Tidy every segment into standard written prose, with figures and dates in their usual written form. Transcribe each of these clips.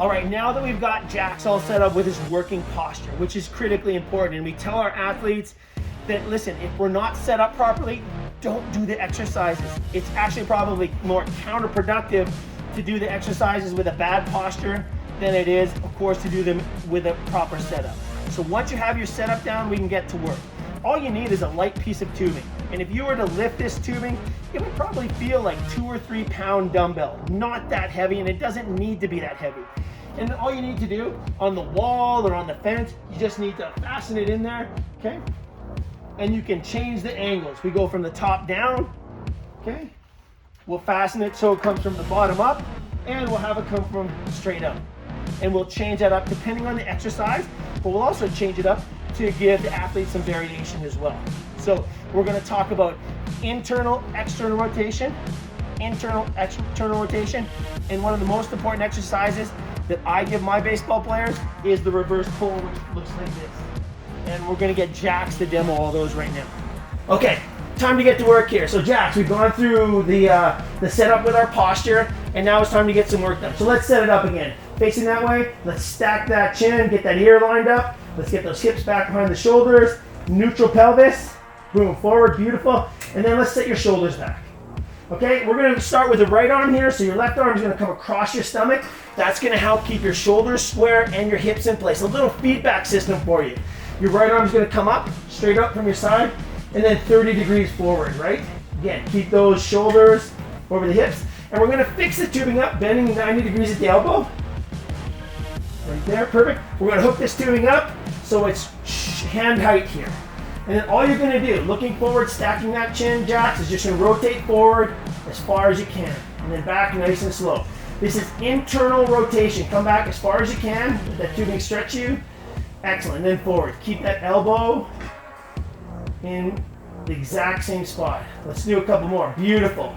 All right, now that we've got Jax all set up with his working posture, which is critically important, and we tell our athletes that, listen, if we're not set up properly, don't do the exercises. It's actually probably more counterproductive to do the exercises with a bad posture than it is, of course, to do them with a proper setup. So once you have your setup down, we can get to work. All you need is a light piece of tubing. And if you were to lift this tubing, it would probably feel like 2 or 3 pound dumbbell. Not that heavy, and it doesn't need to be that heavy. And all you need to do on the wall or on the fence, you just need to fasten it in there, okay? And you can change the angles. We go from the top down, okay? We'll fasten it so it comes from the bottom up, and we'll have it come from straight up. And we'll change that up depending on the exercise, but we'll also change it up to give the athlete some variation as well. So we're gonna talk about internal, external rotation, internal, external rotation, and one of the most important exercises that I give my baseball players is the reverse pull, which looks like this. And we're gonna get Jax to demo all those right now. Okay, time to get to work here. So Jax, we've gone through the setup with our posture, and now it's time to get some work done. So let's set it up again. Facing that way, let's stack that chin, get that ear lined up. Let's get those hips back behind the shoulders, neutral pelvis, boom, forward, beautiful. And then let's set your shoulders back. Okay, we're gonna start with the right arm here. So your left arm is gonna come across your stomach. That's gonna help keep your shoulders square and your hips in place. A little feedback system for you. Your right arm is gonna come up, straight up from your side, and then 30 degrees forward, right? Again, keep those shoulders over the hips. And we're gonna fix the tubing up, bending 90 degrees at the elbow. Right there, perfect. We're gonna hook this tubing up so it's hand height here. And then all you're gonna do, looking forward, stacking that chin, Jax, is just gonna rotate forward as far as you can. And then back nice and slow. This is internal rotation. Come back as far as you can. Let that tubing stretch you. Excellent, and then forward. Keep that elbow in the exact same spot. Let's do a couple more, beautiful.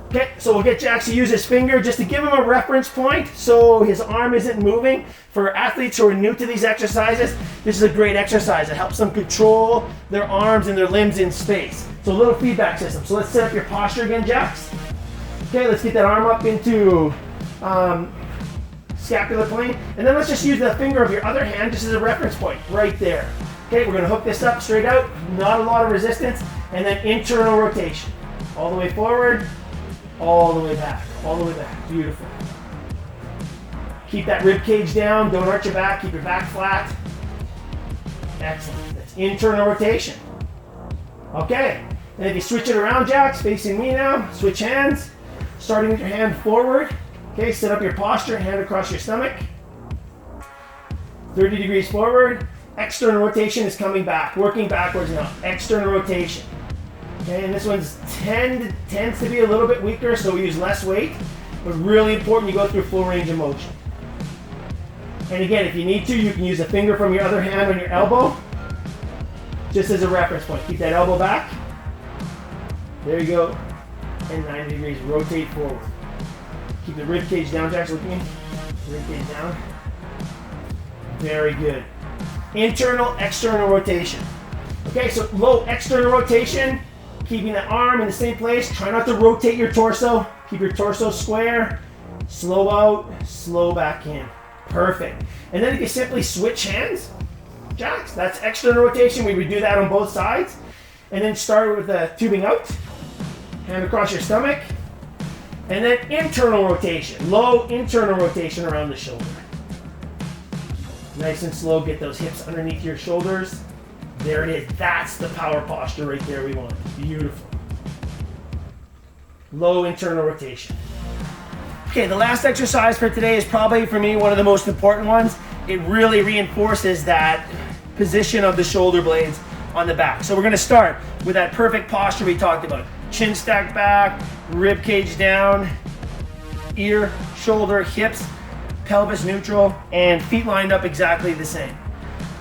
Okay, so we'll get Jax to use his finger just to give him a reference point so his arm isn't moving. For athletes who are new to these exercises, this is a great exercise. It helps them control their arms and their limbs in space. So a little feedback system. So let's set up your posture again, Jax. Okay, let's get that arm up into scapular plane. And then let's just use the finger of your other hand just as a reference point, right there. Okay, we're gonna hook this up straight out, not a lot of resistance, and then internal rotation. All the way forward, all the way back, all the way back, beautiful. Keep that rib cage down, don't arch your back, keep your back flat. Excellent, that's internal rotation. Okay, and if you switch it around, Jax, facing me now, switch hands, starting with your hand forward. Okay, set up your posture, hand across your stomach. 30 degrees forward. External rotation is coming back, working backwards now, external rotation. Okay, and this one's tends to be a little bit weaker, so we use less weight, but really important you go through full range of motion. And again, if you need to, you can use a finger from your other hand on your elbow, just as a reference point. Keep that elbow back. There you go. And 90 degrees, rotate forward. Keep the rib cage down, Jax, look at me. Rib cage down. Very good. Internal, external rotation. Okay, so low external rotation, keeping the arm in the same place. Try not to rotate your torso. Keep your torso square. Slow out, slow back in. Perfect. And then if you simply switch hands, Jax, that's external rotation. We would do that on both sides. And then start with the tubing out. Hand across your stomach. And then internal rotation. Low internal rotation around the shoulder. Nice and slow, get those hips underneath your shoulders. There it is. That's the power posture right there we want. Beautiful. Low internal rotation. Okay, the last exercise for today is probably for me one of the most important ones. It really reinforces that position of the shoulder blades on the back. So we're gonna start with that perfect posture we talked about. Chin stacked back, rib cage down, ear, shoulder, hips, pelvis neutral, and feet lined up exactly the same.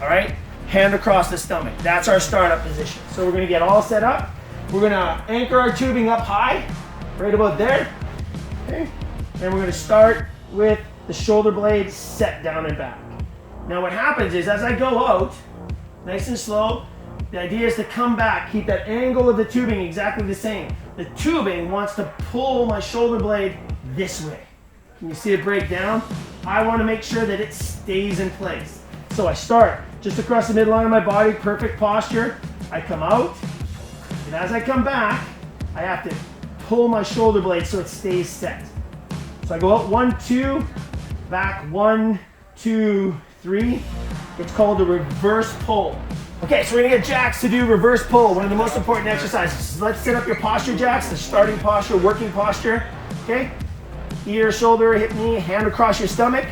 All right, hand across the stomach. That's our startup position. So we're gonna get all set up. We're gonna anchor our tubing up high, right about there. Okay, and we're gonna start with the shoulder blades set down and back. Now what happens is as I go out, nice and slow, the idea is to come back, keep that angle of the tubing exactly the same. The tubing wants to pull my shoulder blade this way. and you see it break down, I want to make sure that it stays in place. So I start just across the midline of my body, perfect posture. I come out, and as I come back, I have to pull my shoulder blade so it stays set. So I go out 1, 2, back 1, 2, 3. It's called a reverse pull. Okay, so we're gonna get jacks to do reverse pull, one of the most important exercises. Let's set up your posture jacks, the starting posture, working posture. Okay, ear, shoulder, hip, knee, hand across your stomach.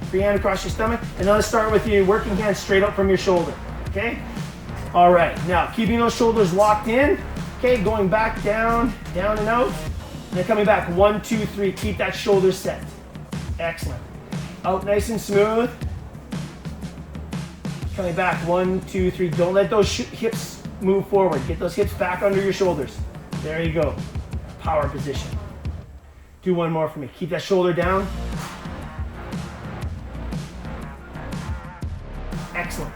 Free hand across your stomach. And then let's start with your working hand straight up from your shoulder. Okay? All right, now keeping those shoulders locked in. Okay, going back down, down and out. And then coming back, 1, 2, 3. Keep that shoulder set. Excellent. Out nice and smooth. Coming back, 1, 2, 3. Don't let those hips move forward. Get those hips back under your shoulders. There you go. Power position. Do one more for me. Keep that shoulder down. Excellent.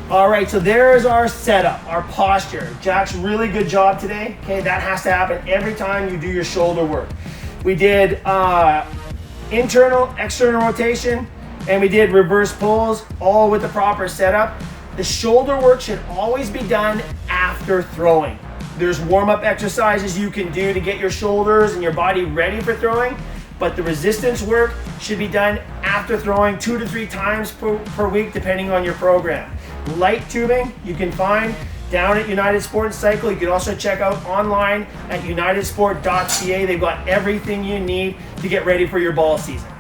All right, so there's our setup, our posture. Jack's really good job today. Okay, that has to happen every time you do your shoulder work. We did internal, external rotation, and we did reverse pulls, all with the proper setup. The shoulder work should always be done after throwing. There's warm-up exercises you can do to get your shoulders and your body ready for throwing, but the resistance work should be done after throwing 2 to 3 times per week, depending on your program. Light tubing you can find down at United Sport and Cycle. You can also check out online at unitedsport.ca. They've got everything you need to get ready for your ball season.